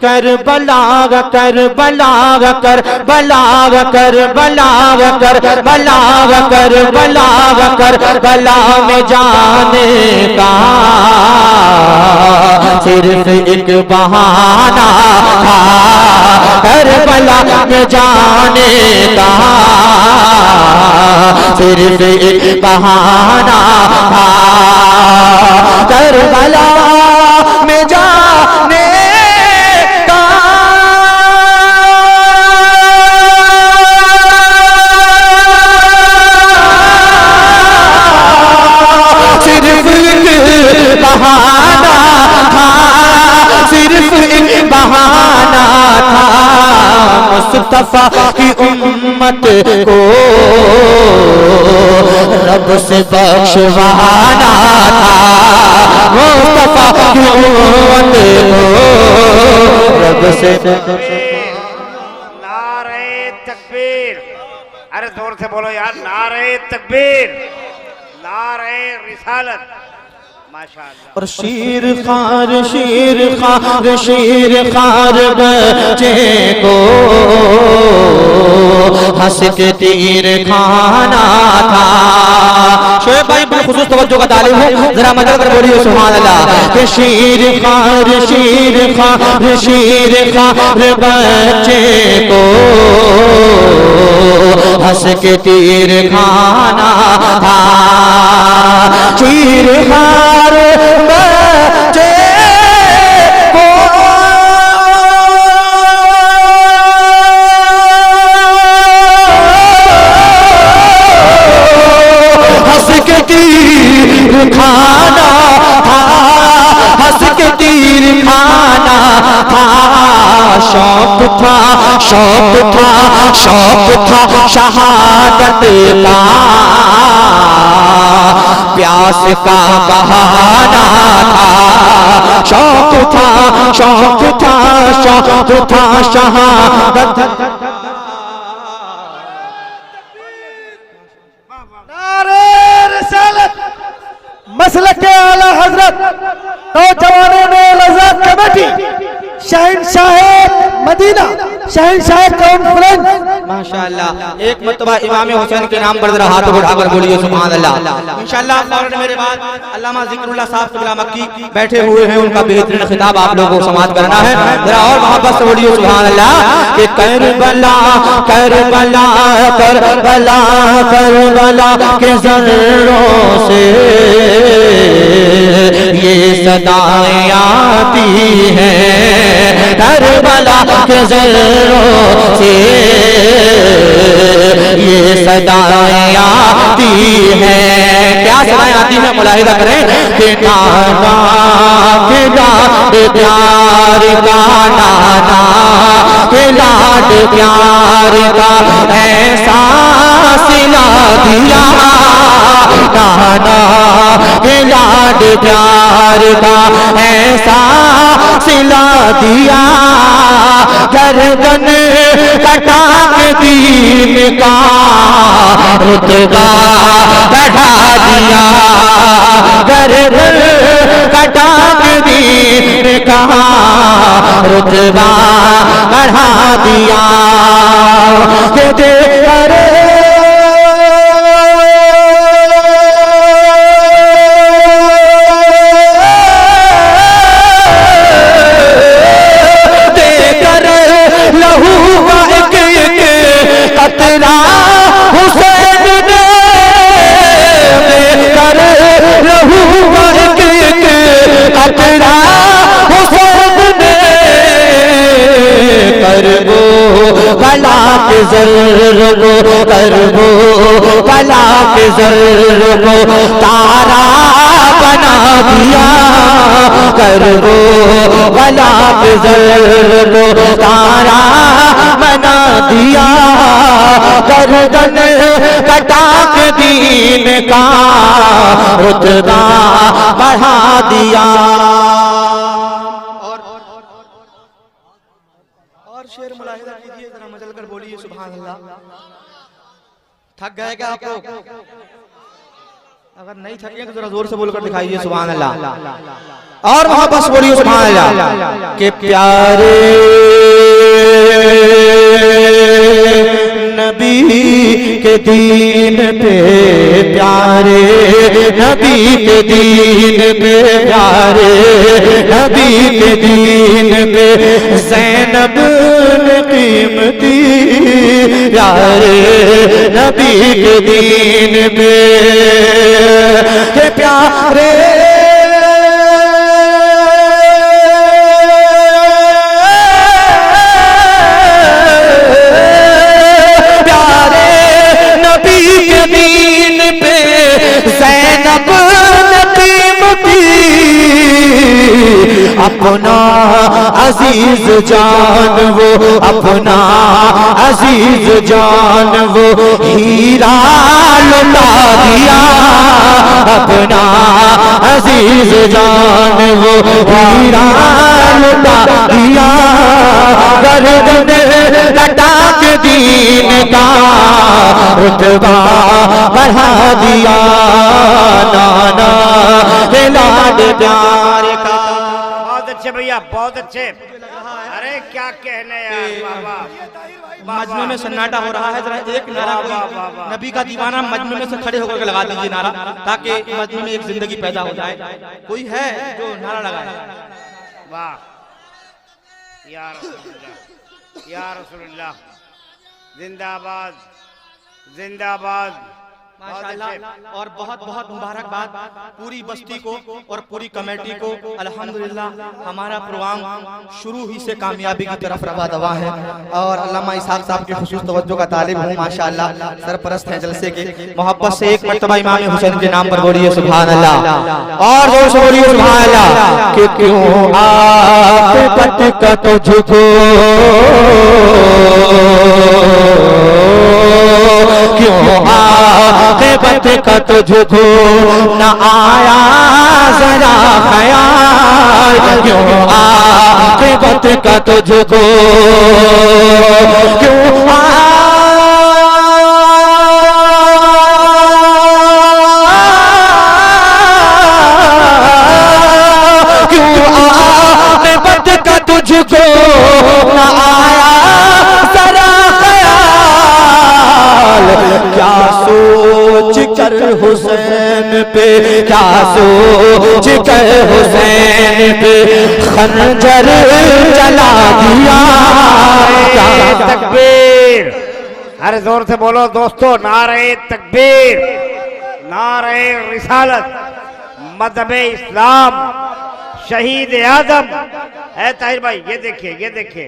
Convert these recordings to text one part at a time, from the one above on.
कर बलाग कर बलाग कर बलाग कर बलाग कर बलाग कर बलाग कर बला में जाने का सिर्फ एक बहाना था, करबला में जाने का सिर्फ एक बहाना था, करबला में जाने का सिर्फ एक बहाना था, सिर्फ एक बहाना था। मुस्तफा की उम्मत को रब से बख्शवाना था, मुस्तफा की उम्मत को रब से। नारे तकबीर, अरे जोर से बोलो यार, नारे तकबीर, नारे रिसालत, माशाअल्लाह। और शीर खार बच्चे को हंस के तीर खाना था। शोएब भाई बिलखुसूस तवज्जो का तालिब है, जरा मदद कर बोलिए सुभान अल्लाह। कि शीर खार बच्चे को हंस के तीर खाना था, शीर खार बच्चे को हंस के तीर खाना था, हंस के तीर खाना था। शौक था शौक था शौक था शहादत का, प्यास का बहाना था। शौक था शौक था शौक था शहादत। नारे रिसालत, मसलक के आला हजरत नौजवानों ने लज़्ज़त कमेटी, शहंशाह मदीना, शहंशाह कॉन्फ्रेंस, माशाअल्लाह। एक मर्तबा इमाम हुसैन के नाम पर जरा हाथ उठाकर बोलिए सुभान अल्लाह। इंशाअल्लाह फौरन मेरे बाद अल्लामा ज़िक्रुल्लाह साहब क़िबला मक्की बैठे हुए हैं, उनका बेहतरीन खिताब आप लोगों को समाअत करना है। जरा और मोहब्बत से बोलिए सुभान अल्लाह। कि करबला करबला करबला करबला के ज़र्रों से ये सदाएं आती हैं, करबला के ज़र्रों से ये सदाएं आती हैं। क्या सदाएं आती हैं? मुलाहिदा करें कि नाना के लाड प्यार का, नाना के लाड प्यार का ऐसा सिला दिया, नाना के लाड प्यार का ऐसा सिला दिया, गर्दन कटा के दीन का रुतबा बढ़ा दिया, गर्दन कटा के दीन का रुतबा बढ़ा दिया। कतरा हुसैन ने कर रहूँगा कतरा हुसैन ने कर वो भला के ज़र्रो कर वो भला के ज़र्रो तारा बना दिया, कर वो भला के ज़र्रो तारा बना दिया, गर्दन कटा के दीन का रुतबा बढ़ा दिया। और शेर मुलाहिदा कीजिए, जरा मचल कर बोलिए सुभान अल्लाह। थक गए क्या आप लोग? अगर नहीं थके तो जरा जोर से बोलकर दिखाइए सुभान अल्लाह। और मोहब्बत बोलिए सुभान अल्लाह के प्यारे नबी के दीन पे, प्यारे नबी के दीन पे, प्यारे नबी के दीन पे ज़ैनब ने कीमती, प्यारे नबी के दीन पे के प्यारे अपना अजीज जान वो, अपना अजीज जान वो हीरा लुटा दिया, अपना अजीज जान वो हीरा लुटा दिया, गर्दन लटा के दीन का रुतबा बढ़ा दिया, नाना लाड प्यार का। अच्छे भैया बहुत अच्छे। अरे क्या कहने यार, मजनू में सन्नाटा हो रहा है, जरा एक नारा नबी का दीवाना मजनू में से खड़े होकर लगा दीजिए नारा, ताकि मजनू में एक जिंदगी पैदा हो जाए। कोई है जो नारा लगाए? वाह या रसूलुल्लाह, या रसूलुल्लाह, जिंदाबाद जिंदाबाद माशाअल्लाह। और बहुत बहुत मुबारकबाद पूरी बस्ती को और पूरी कमेटी को। अल्हम्दुलिल्लाह हमारा प्रोग्राम शुरू ही से कामयाबी की तरफ रवा दवा है और अल्लामा इसहाक साहब की खुसूस तवज्जो का तालिब हूँ माशाअल्लाह, सरपरस्त हैं जलसे के। मोहब्बत से एक मर्तबा इमाम हुसैन के नाम पर बोलिए सुभान अल्लाह, और जोर से बोलिए सुभान अल्लाह। कि क्यों आफ़त का तुझको, क्यों आक़िबत का तुझको न आया जरा ख्याल, क्यों आक़िबत का तुझको, क्यों आक़िबत का तुझको न आया जरा ख्याल, क्या सोच कर हुसैन पे, क्या सोच कर हुसैन पे खंजर चला दिया। तकबीर, अरे जोर से बोलो दोस्तों, नारे तकबीर, नारे रिसालत, मज़हब इस्लाम, शहीद आज़म। है ताहिर भाई, ये देखिए ये देखिए,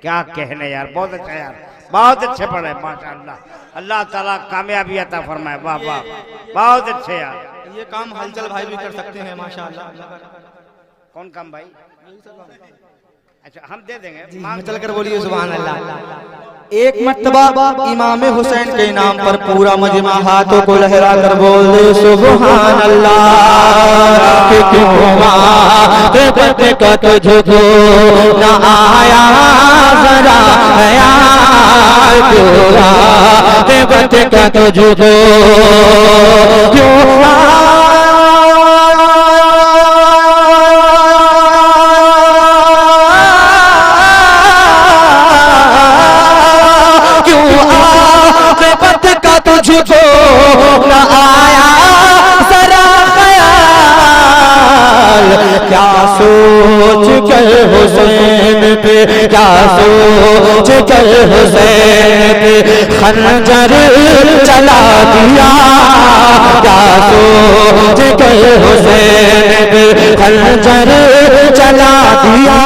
क्या कहने यार, बहुत अच्छा यार, बहुत अच्छे पढ़े माशाअल्लाह, अल्लाह ताला कामयाबी अता फरमाए। वाह वाह, बहुत अच्छे यार। ये काम हलचल भाई भी कर सकते हैं माशाअल्लाह। कौन काम भाई? अच्छा हम दे देंगे, चल कर बोलिए सुभान अल्लाह। एक मर्तबा इमाम हुसैन के नाम पर पूरा मजमा हाथों को लहरा कर बोल दे सुभान अल्लाह। कि क्यों आक़िबत का तुझको न आया जरा ख्याल, क्यों आक़िबत का तुझको, क्यों तुझको न आया जरा ख्याल, क्या सोच कर हुसैन पे, क्या सोच कर हुसैन पे खंजर चला दिया, क्या सोच कर हुसैन पे खंजर चला दिया,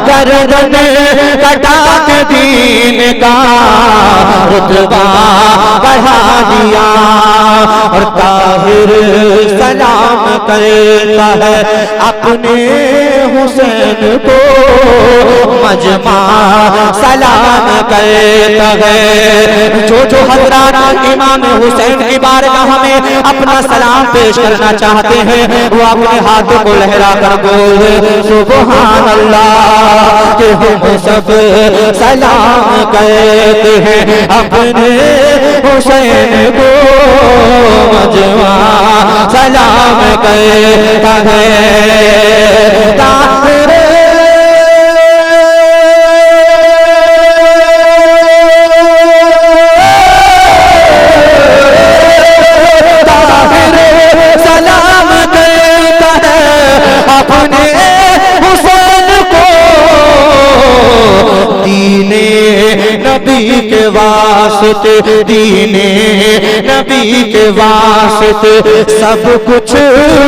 गर्दन कटा के दीन का रुतबा बढ़ा दिया। और ताहिर सलाम करता है अपने हुसैन को, मजमा सलाम करता है। जो जो हज़रात इमाम हुसैन की बारगाह में अपना सलाम पेश करना चाहते हैं वो अपने हाथों को लहरा कर बोले सुभान अल्लाह। कि हम सब सलाम कहते हैं अपने हुसैन को, मजमा सलाम कहता है। ताहिर सलाम कहता है अपने हुसैन को, दीने नबी के वास्ते, दीने नबी के वास्ते सब कुछ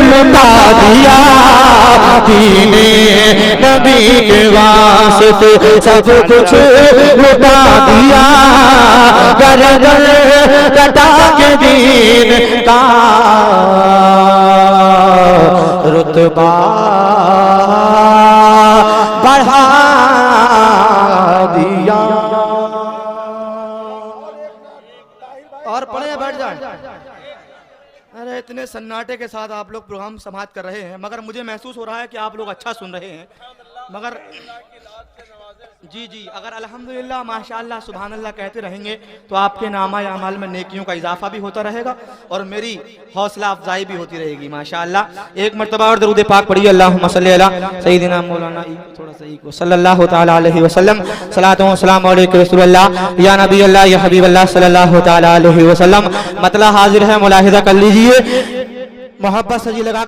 लुटा दिया, दीने नबी के वास्ते सब कुछ लुटा दिया, गर्दन कटा के दीन का रुतबा बढ़ा दिया। और पढ़े बैठ जाए। अरे इतने सन्नाटे के साथ आप लोग प्रोग्राम समाप्त कर रहे हैं, मगर मुझे महसूस हो रहा है कि आप लोग अच्छा सुन रहे हैं। मगर जी जी, अगर अल्हम्दुलिल्लाह माशाअल्लाह सुभान अल्लाह कहते रहेंगे तो आपके नामा अमाल में नेकियों का इजाफा भी होता रहेगा और मेरी हौसला अफजाई भी होती रहेगी माशाअल्लाह। एक मर्तबा और दरूद पाक पढ़िए, अल्लाहुम्मा सल्ली अला सय्यिदिना मौलाना थोड़ा सा सल्लल्लाहु तआला अलैहि वसल्लम, सलातो व सलाम अलैका रसूलल्लाह या नबी अल्लाह या हबीब अल्लाह सल्लल्लाहु तआला अलैहि वसल्लम। मतलब हाजिर है, मुलाहिजा कर लीजिए, मोहब्बत से जी लगा।